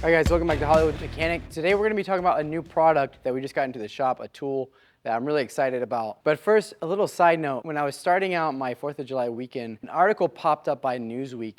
All right guys, welcome back to Hollywood Mechanic. Today we're gonna be talking about a new product that we just got into the shop, a tool that I'm really excited about. But first, a little side note. When I was starting out my 4th of July weekend, an article popped up by Newsweek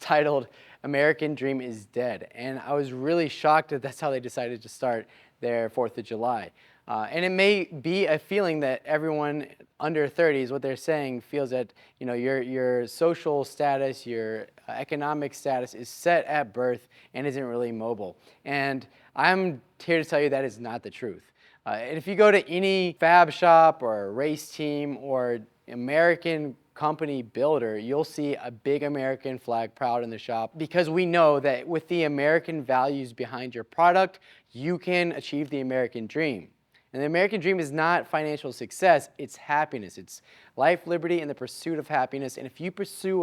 titled, "American Dream is Dead." And I was really shocked that that's how they decided to start their 4th of July. And it may be a feeling that everyone under 30 is what they're saying feels that your social status, your economic status is set at birth and isn't really mobile. And I'm here to tell you that is not the truth. And if you go to any fab shop or race team or American company builder, you'll see a big American flag proud in the shop, because we know that with the American values behind your product, you can achieve the American dream. And the American dream is not financial success, it's happiness. It's life, liberty, and the pursuit of happiness. And if you pursue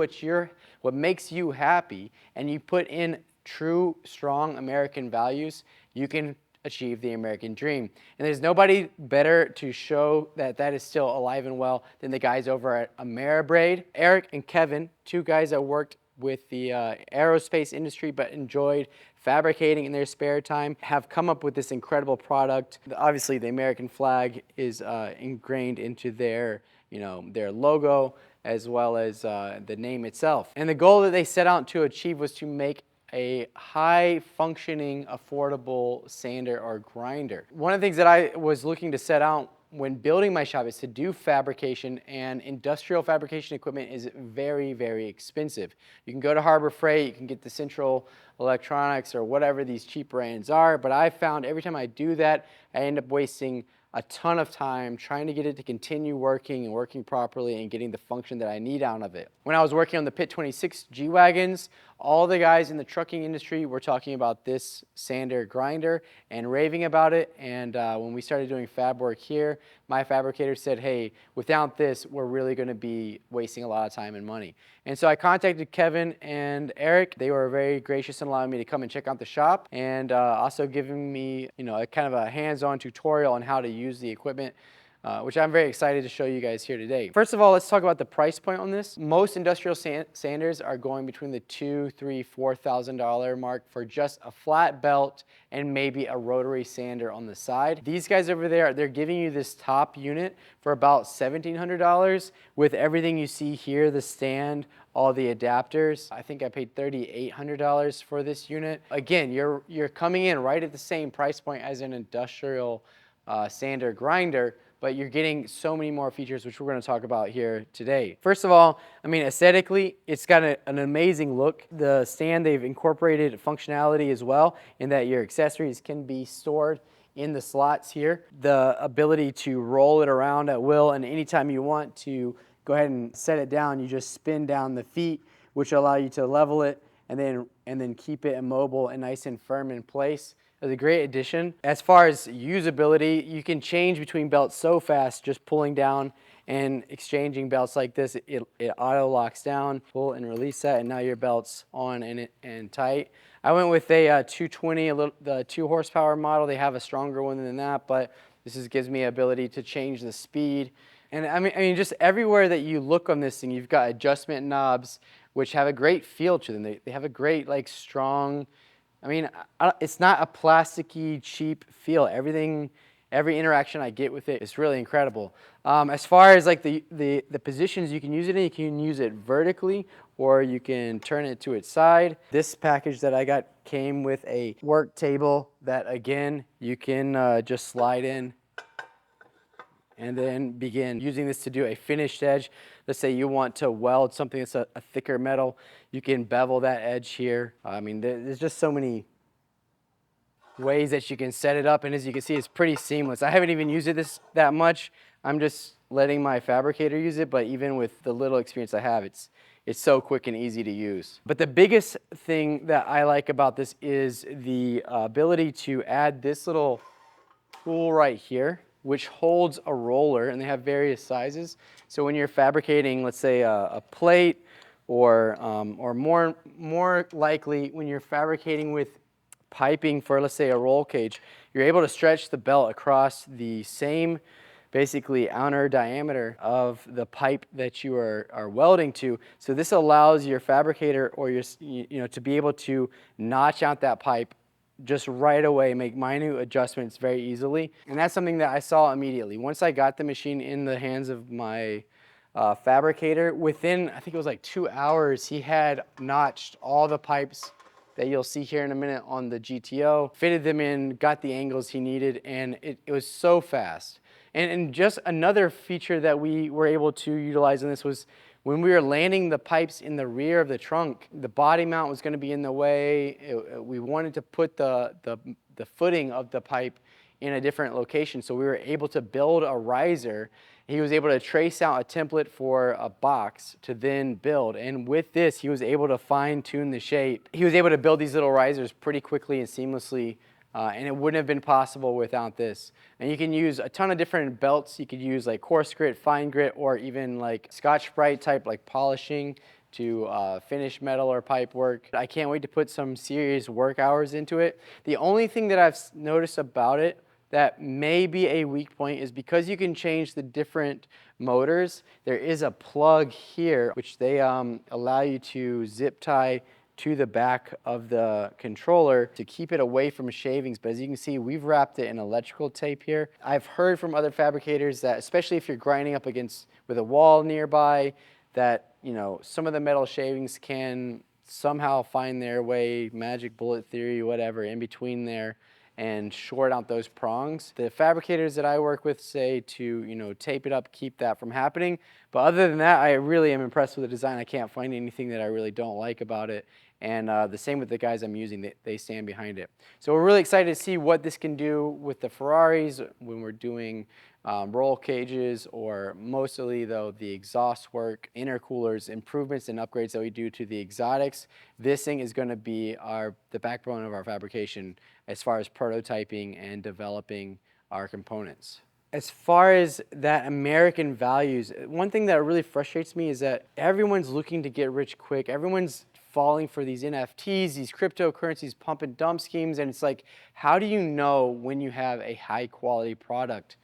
what makes you happy and you put in true, strong American values, you can achieve the American dream. And there's nobody better to show that that is still alive and well than the guys over at Ameribrade. Eric and Kevin, two guys that worked with the aerospace industry but enjoyed fabricating in their spare time, have come up with this incredible product. Obviously, the American flag is ingrained into their logo, as well as the name itself. And the goal that they set out to achieve was to make a high-functioning, affordable sander or grinder. One of the things that I was looking to set out when building my shop is to do fabrication, and industrial fabrication equipment is very, very expensive. You can go to Harbor Freight, you can get the Central Electronics or whatever these cheap brands are, but I found every time I do that, I end up wasting a ton of time trying to get it to continue working and working properly and getting the function that I need out of it. When I was working on the Pit 26 G-Wagons, all the guys in the trucking industry were talking about this sander grinder and raving about it. And when we started doing fab work here, my fabricator said, hey, without this, we're really gonna be wasting a lot of time and money. And so I contacted Kevin and Eric. They were very gracious in allowing me to come and check out the shop, and also giving me a kind of a hands-on tutorial on how to use the equipment, which I'm very excited to show you guys here today. First of all, let's talk about the price point on this. Most industrial sanders are going between the $2,000, $3,000, $4,000 mark for just a flat belt and maybe a rotary sander on the side. These guys over there, they're giving you this top unit for about $1,700 with everything you see here, the stand, all the adapters. I think I paid $3,800 for this unit. Again, you're coming in right at the same price point as an industrial sander grinder, but you're getting so many more features, which we're going to talk about here today. First of all, I mean, aesthetically, it's got an amazing look. The stand, they've incorporated functionality as well, in that your accessories can be stored in the slots here. The ability to roll it around at will, and anytime you want to go ahead and set it down, you just spin down the feet, which allow you to level it and then keep it immobile and nice and firm in place. It's a great addition. As far as usability, you can change between belts so fast just pulling down and exchanging belts like this. It auto locks down, pull and release that, and now your belt's on and tight. I went with a 220, the 2 horsepower model. They have a stronger one than that, but this gives me ability to change the speed. And I mean, just everywhere that you look on this thing, you've got adjustment knobs, which have a great feel to them. They have a great, strong, I mean, it's not a plasticky, cheap feel. Every interaction I get with it is really incredible. As far as the positions you can use it in, you can use it vertically or you can turn it to its side. This package that I got came with a work table that, again, you can just slide in and then begin using this to do a finished edge. Let's say you want to weld something that's a thicker metal, you can bevel that edge here. I mean, there's just so many ways that you can set it up, and as you can see, it's pretty seamless. I haven't even used it that much. I'm just letting my fabricator use it, but even with the little experience I have, it's so quick and easy to use. But the biggest thing that I like about this is the ability to add this little tool right here, which holds a roller, and they have various sizes. So when you're fabricating, let's say a plate, or more likely when you're fabricating with piping for, let's say, a roll cage, you're able to stretch the belt across the same basically outer diameter of the pipe that you are welding to. So this allows your fabricator or to be able to notch out that pipe just right away make minute adjustments very easily. And that's something that I saw immediately. Once I got the machine in the hands of my fabricator, within, I think it was like 2 hours, he had notched all the pipes that you'll see here in a minute on the GTO, fitted them in, got the angles he needed, and it was so fast. And just another feature that we were able to utilize in this was when we were landing the pipes in the rear of the trunk, the body mount was going to be in the way. We wanted to put the footing of the pipe in a different location, so we were able to build a riser. He was able to trace out a template for a box to then build, and with this he was able to fine-tune the shape. He was able to build these little risers pretty quickly and seamlessly, and it wouldn't have been possible without this. And you can use a ton of different belts. You could use like coarse grit, fine grit, or even like Scotch-Brite type like polishing to finish metal or pipe work. I can't wait to put some serious work hours into it. The only thing that I've noticed about it that may be a weak point is because you can change the different motors, there is a plug here which they allow you to zip tie to the back of the controller to keep it away from shavings. But as you can see, we've wrapped it in electrical tape here. I've heard from other fabricators that, especially if you're grinding up against with a wall nearby, that some of the metal shavings can somehow find their way, magic bullet theory, whatever, in between there, and short out those prongs. The fabricators that I work with say to tape it up, keep that from happening. But other than that, I really am impressed with the design. I can't find anything that I really don't like about it. And the same with the guys I'm using, they stand behind it. So we're really excited to see what this can do with the Ferraris when we're doing roll cages, or mostly though the exhaust work, intercoolers, improvements and upgrades that we do to the exotics. This thing is going to be the backbone of our fabrication as far as prototyping and developing our components. As far as that American values, one thing that really frustrates me is that everyone's looking to get rich quick. Everyone's falling for these NFTs, these cryptocurrencies, pump and dump schemes, and it's like, how do you know when you have a high quality product?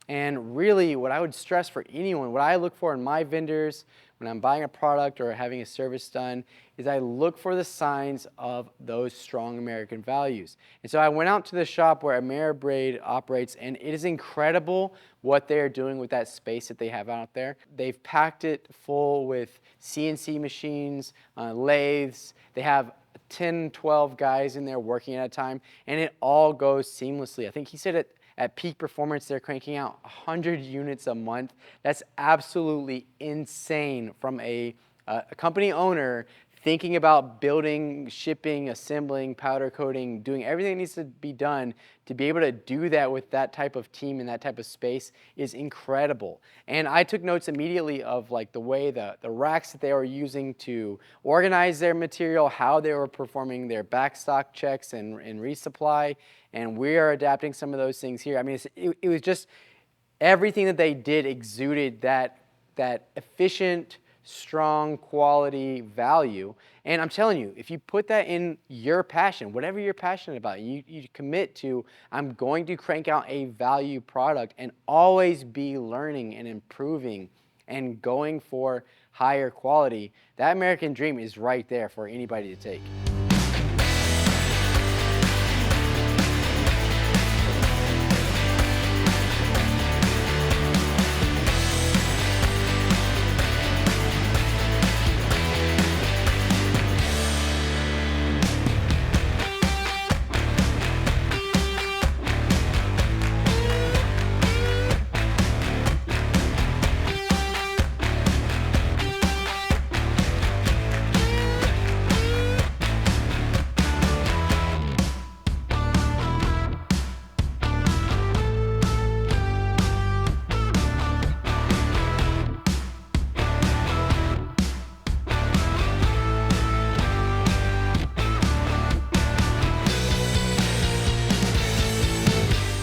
And really, what I would stress for anyone, what I look for in my vendors when I'm buying a product or having a service done, is I look for the signs of those strong American values. And so I went out to the shop where Ameribrade operates, and it is incredible what they are doing with that space that they have out there. They've packed it full with CNC machines, lathes. They have 10, 12 guys in there working at a time, and it all goes seamlessly. I think he said at peak performance, they're cranking out 100 units a month. That's absolutely insane from a company owner thinking about building, shipping, assembling, powder coating, doing everything that needs to be done. To be able to do that with that type of team and that type of space is incredible. And I took notes immediately of like the way the racks that they were using to organize their material, how they were performing their backstock checks and resupply. And we are adapting some of those things here. I mean, it was just everything that they did exuded that efficient, strong quality value. And I'm telling you, if you put that in your passion, whatever you're passionate about, you commit to, I'm going to crank out a value product and always be learning and improving and going for higher quality, that American dream is right there for anybody to take.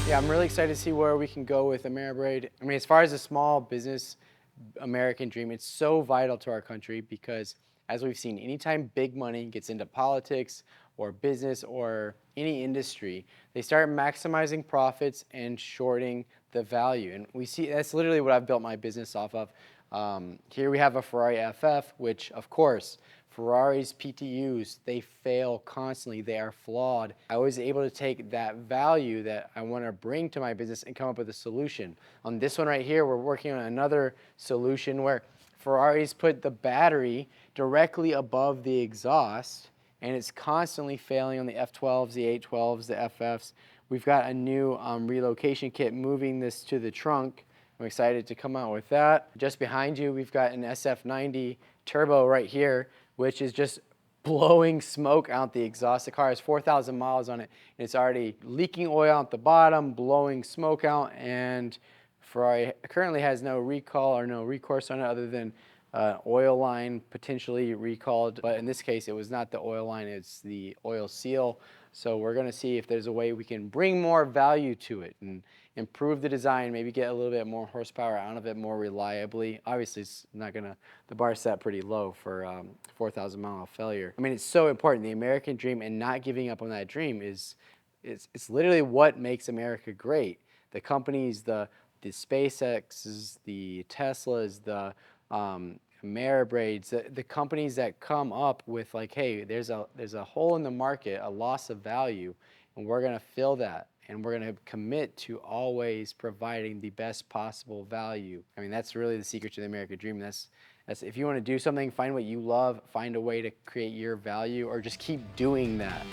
Yeah, I'm really excited to see where we can go with Ameribrade. I mean, as far as a small business American dream, it's so vital to our country because, as we've seen, anytime big money gets into politics or business or any industry, they start maximizing profits and shorting the value. And we see that's literally what I've built my business off of. Here we have a Ferrari FF, which, of course, Ferrari's PTUs, they fail constantly. They are flawed. I was able to take that value that I want to bring to my business and come up with a solution. On this one right here, we're working on another solution where Ferrari's put the battery directly above the exhaust, and it's constantly failing on the F12s, the 812s, the FFs. We've got a new relocation kit moving this to the trunk. I'm excited to come out with that. Just behind you, we've got an SF90 turbo right here, which is just blowing smoke out the exhaust. The car has 4,000 miles on it, and it's already leaking oil out the bottom, blowing smoke out, and Ferrari currently has no recall or no recourse on it other than oil line potentially recalled. But in this case, it was not the oil line, it's the oil seal. So we're gonna see if there's a way we can bring more value to it and improve the design, maybe get a little bit more horsepower out of it more reliably. Obviously, it's not gonna, the bar set pretty low for 4,000 mile failure. I mean, it's so important. The American dream and not giving up on that dream it's literally what makes America great. The companies, the SpaceXs, the Teslas, the Ameribrades, the companies that come up with like, hey, there's a hole in the market, a loss of value, and we're gonna fill that. And we're gonna commit to always providing the best possible value. I mean, that's really the secret to the American dream. That's if you wanna do something, find what you love, find a way to create your value, or just keep doing that.